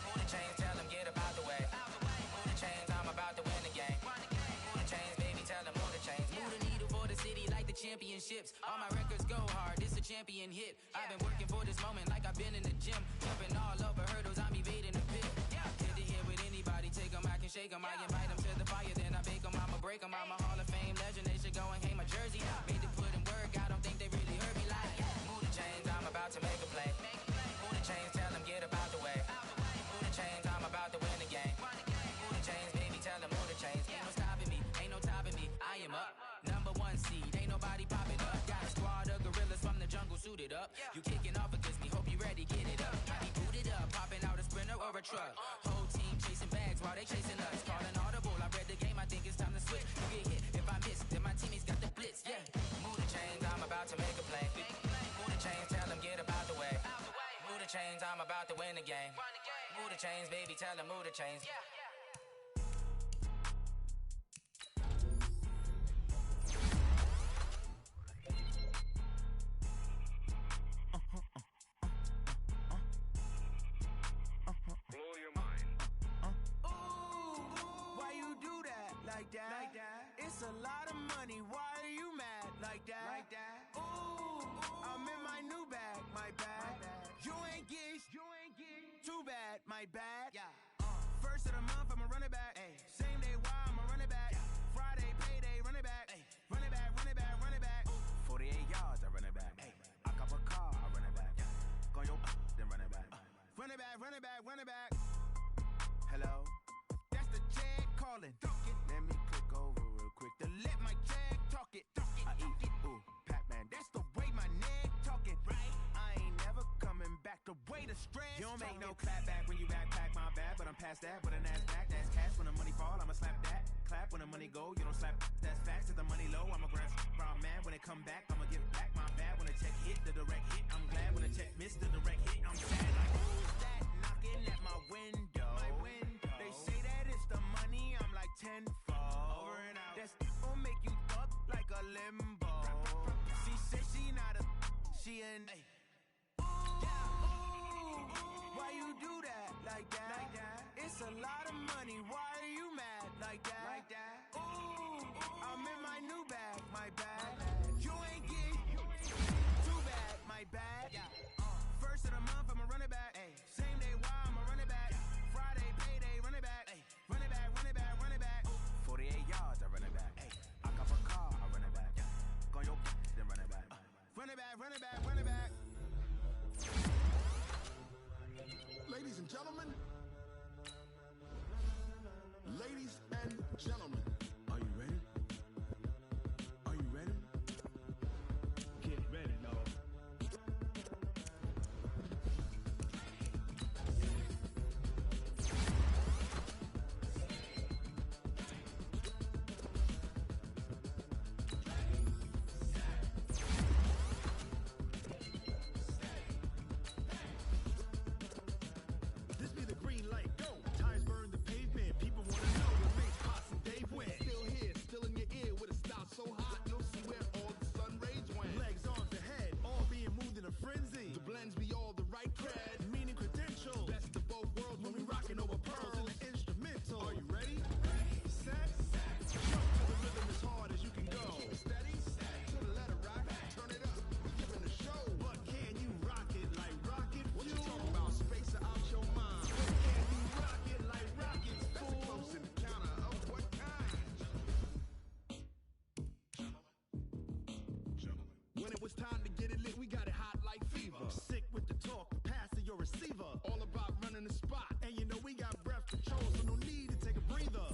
Move the chains, tell them get up out the way. Move the chains, I'm about to win the game. Move the chains, baby, tell them move the chains. Move the needle for the city like the championships. All my records go hard, this a champion hit. I've been working for this moment like I've been in the gym. Jumping all over hurdles, I'm evading the pit. Hit the hit with anybody, take them, I can shake them. I invite them to the fire, then I bake them, I'ma break them. I'm a Hall of Fame legend, they should go and hang my jersey. Made to put in work, I don't think they really heard me like. Move the chains, I'm about to make a play. Move the chains, tell them get up out the way. Move the chains, I'm about to win the game. Move the chains, baby, tell them move the chains. Ain't no stopping me, ain't no topping me. I am up, #1 seed, ain't nobody popping up. Got a squad of gorillas from the jungle suited up. You kicking off against me, hope you ready, get it up. I be booted up, popping out a Sprinter or a truck. Whole team chasing bags while they chasing us. Calling audible, I read the game, I think it's time to switch. You get hit, if I miss, then my teammates got the blitz, yeah. Move the chains, I'm about to make a play. Move the chains, tell them get up out the way. Move the chains, I'm about to win the game. Move the chains, baby, tell them move the chains. Blow your mind. Why you do that? Like that? It's a lot of money. Why are you mad? Like that? Ooh, I'm in my new bag. My bad. You ain't get too bad. My bad. Yeah. First of the month, I'ma run it back. Ay. Same day, why I'ma run it back. Yeah. Friday, payday, run it back. Ay. Run it back, run it back, run it back. 48 yards, I run it back. Ay. I cop a car, I run it back. Yeah. Go your then run it back. ballin'. Let me click over real quick to let my jag talk it. I eat, ooh, Pac-Man, that's the way my neck talking. Right? I ain't never coming back the way the stress. You don't make no clap back when you backpack, my bad, but I'm past that. With an ass back, that's cash. When the money fall, I'ma slap that. Clap when the money go, you don't slap. That's facts. If the money low, I'ma grab brown man. When it come back, I'ma give back my bad. When the check hit, the direct hit, I'm glad. When the check missed, the direct hit, I'm sad. Like, who's that knocking at my window? They say that it's the money, I'm like tenfold. Over and out. That's gon' make you fuck like a limbo. She said she not a, she an. Ooh, why you do that like that? It's a lot of money, why are you mad like that? Ooh, I'm in my new bag, my bag. You ain't getting too bad, my bag. First of the month, I'ma run it back. Same day, why I'ma run it back. Friday, payday, run it back. Run it back, run it back, run it back. 48 yards, I run it back. I cop a car, I run it back. Go your then run it back. Run it back, run it back, run it back. Ladies and gentlemen. Ladies and gentlemen. Are you ready? Are you ready? Get ready, y'all. This be the green light, go. Tires burn the pavement. People wanna know what makes Pots and Dave win. Still here, still in your ear with a style so hot, you'll see where all the sun rays went. Legs on the head, all being moved in a frenzy. The blends be all the right cred. Meaning credentials. Best of both worlds when we rockin' over pearls. In the instrumental. Are you ready? Set. Jump to the rhythm as hard as you can go. Steady, to the letter right. Turn it up, we're giving a show. But can you rock it like rocket What you fuel? talking about? Space out your mind. Can you rock it like rockets, That's a fool? close encounter of what kind? When it was time to get it lit, we got it hot like fever. Sick with the talk, pass to your receiver. All about running the spot. And you know we got breath control, so no need to take a breather.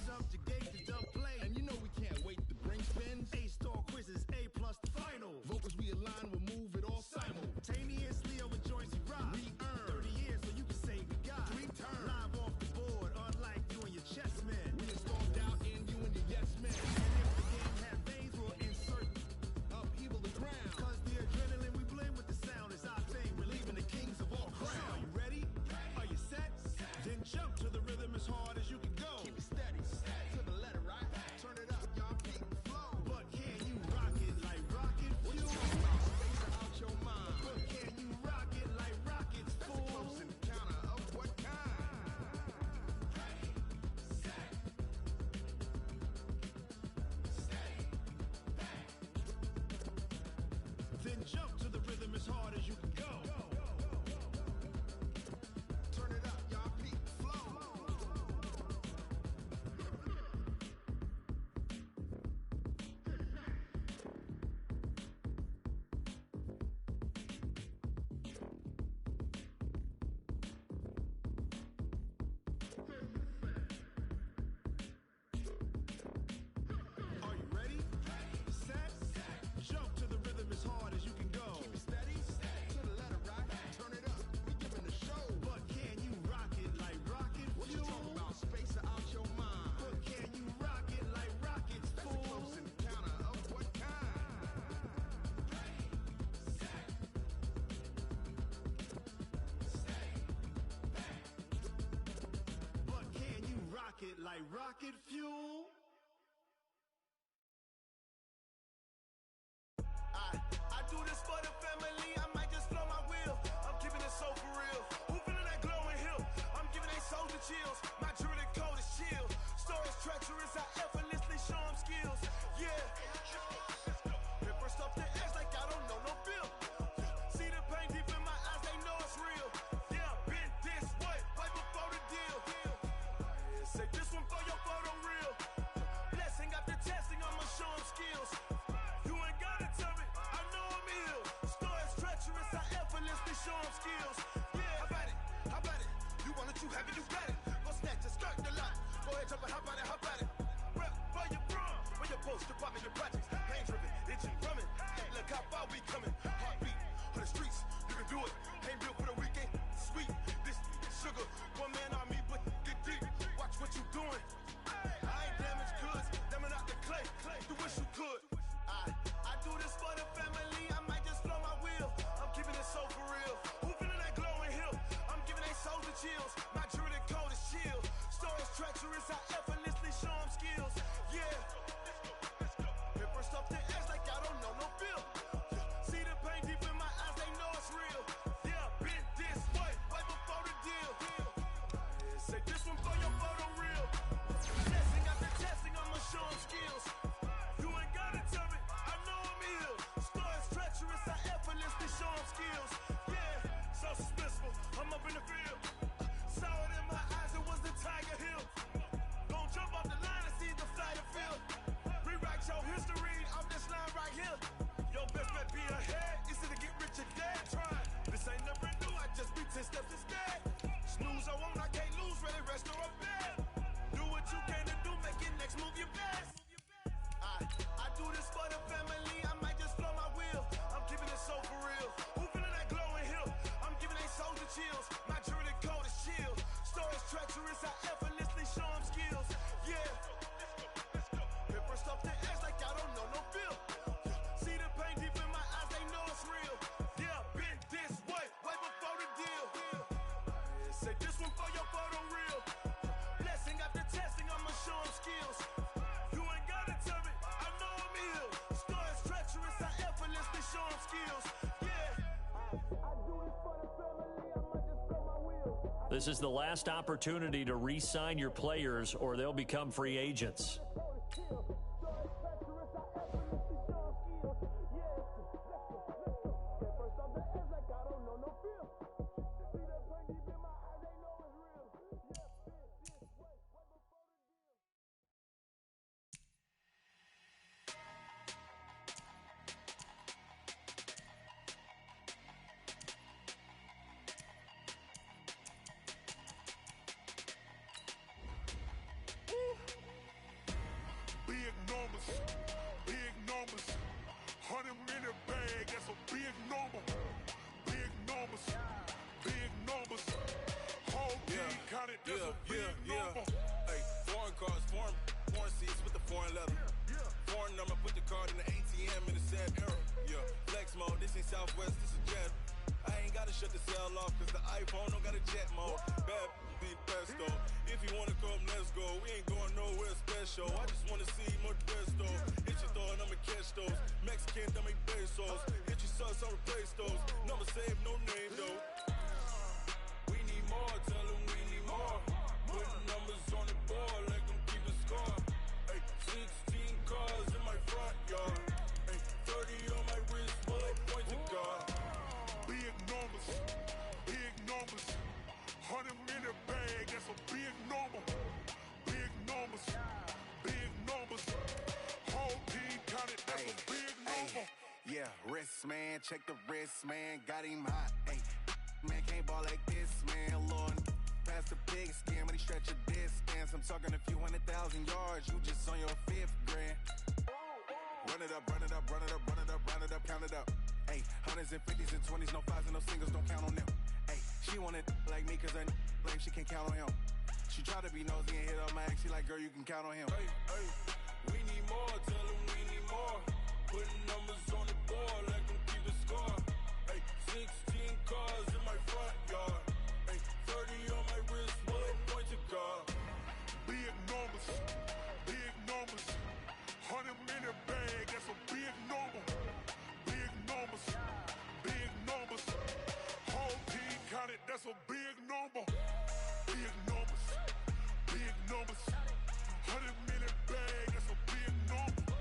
Subjugate the dub play. And you know we can't wait to bring spins. A-star quizzes, A+ the final. Vocals we align, we'll move it all Simultaneously over joints we rock. We earn 30 years so you can say we got 3 turns. live off the board, unlike you and your chess men. We installed out in you and your yes men. And if the game had veins, we'll insert Upheaval the ground. Cause the adrenaline we blend with the sound is our thing. We're leaving the kings of all crowns. Are you ready? Are you set? Then jump to the rhythm as hard as you can go. Keep it steady, to the letter right. Turn it up, y'all keep the flow. But can you rock it like rocket What you fuel? talking about? Space out your mind. But can you rock it like rockets, That's a fool? close encounter of what kind? Then jump to the rhythm as hard as you can go. Turn it up, y'all keep the flow. Are you ready? Set. Jump to the rhythm as hard as you can go. Keep it steady, to the letter right. Turn it up, we giving a show. But can you rock it like rocket What you fuel? talking about? Space out your mind. But can you rock it like rockets, That's a fool? close encounter of what kind? But can you rock it like rocket fuel? I do this for the family, I might just blow my wheel. I'm keeping it so for real. Who feeling that glowing hill? I'm giving they soldier chills. My jewelry code is chill. Stories treacherous, I effortlessly show them skills. Yeah. Paper stuff to act like I don't know no bill. See the pain deep in my eyes, they know it's real. Yeah, been this way, way before the deal. Say this one for your photo reel. Blessing after testing, I'ma show them skills. You ain't gotta tell me, I know sugar. One man army, but get deep. Watch what you doing. I ain't damaged goods, them are not the clay. You wish you could. I do this for the family. I might just blow my wheel. I'm keeping it so for real. Who feeling that glowing hill? I'm giving they souls the chills. My jewelry code is chill. Stories treacherous, I effortlessly show them skills. Yeah. Hit first up the edge like I don't know no feel. See the pain deep in my eyes, they know it's real. Yeah, been this way, right before the deal. Say this one for your photo reel. Testing after testing, I'ma show them skills. You ain't gotta tell me, I know I'm ill. Stories treacherous, I effortlessly show them skills. Yeah, so suspenseful, I'm up in the field. Saw it in my eyes, it was the Tiger Hill. Gon' jump off the line and see the flight of field. Rewrite your history off this line right here. Your best bet be ahead, easy to get rich or dead. Try, this ain't never new, I just be 10 steps instead. Snooze I won't, I can't lose, ready, rest or a bed. Do what you can to do, make it next move your best. I do this for the family, I might just blow my wheel. I'm keeping it so for real. Who feeling that glowing hill? I'm giving they souls the chills. My jewelry code is chill. Stories treacherous, I effortlessly show them skills. Yeah. Hit first off the edge like I don't know no feel. See the pain deep in my eyes, they know it's real. Yeah, been this way, way before the deal. Say this one for your photo reel. Blessing after testing, I'ma show them skills. You ain't gotta tell me, I know I'm ill. Stories treacherous, I effortlessly show them skills. Yeah. I do this for the family, I might just blow my wheel. This is the last opportunity to re-sign your players or they'll become free agents. Big numbers, 100 minute bag, that's a big number. Big numbers, whole team counted, that's a big number. Hey, foreign cars, foreign seats with the foreign leather. Foreign number, put the card in the ATM in the sad era. Yeah, flex mode, this ain't Southwest, this is Jet. I ain't gotta shut the cell off, cause the iPhone don't got a jet mode. Bad be pesto. If you wanna come, let's go. We ain't going nowhere special. I just wanna see more Desto. Hit your throw and I'ma catch those. Mexican, that make pesos. Hit your sus, I'll replace those. Number save, no name though. We need more, tell them we need more. Putting numbers on the board, like them keep a score. Hey, 16 cars in my front yard. Hey, 30 on my wrist, bullet point to God. Big numbers, 100 minute bag, that's a big number. Big numbers, whole team counted, that's a big number. Yeah, wrist man, check the wrist man, got him hot. Ay, man can't ball like this man, Lord. Past the pig skin when he stretch a distance. I'm talking a few 100,000 yards, you just on your 5th grand. Run it up, count it up. Ay, hundreds and 50s and 20s, no 5s and no singles, don't count on them. Ay, she want it like me cause her lame, she can't count on him. She try to be nosy and hit up my ex, she like, girl, you can count on him. Hey, we need more, tell them we need more. Putting numbers on the board, like them keep a score. Hey, 16 cars in my front yard. Hey, 30 on my wrist, bullet point to God. Big numbers, 100 minute bag, that's a big number. Big numbers, whole team counted, that's a big number. Big numbers, 100 minute bag, that's a big number.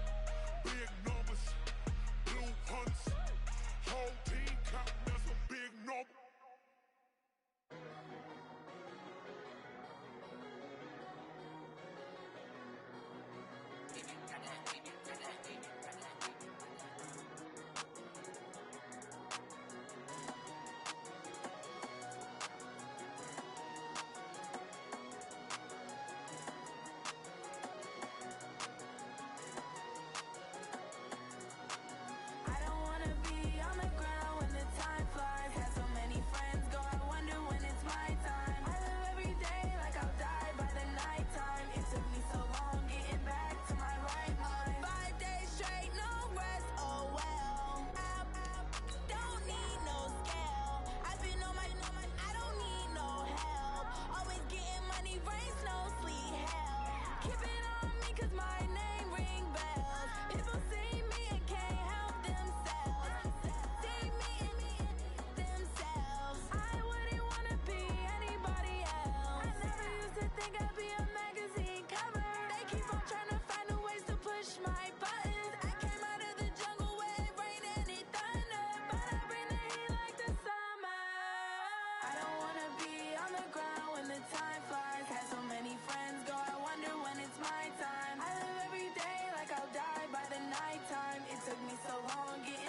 took me so long getting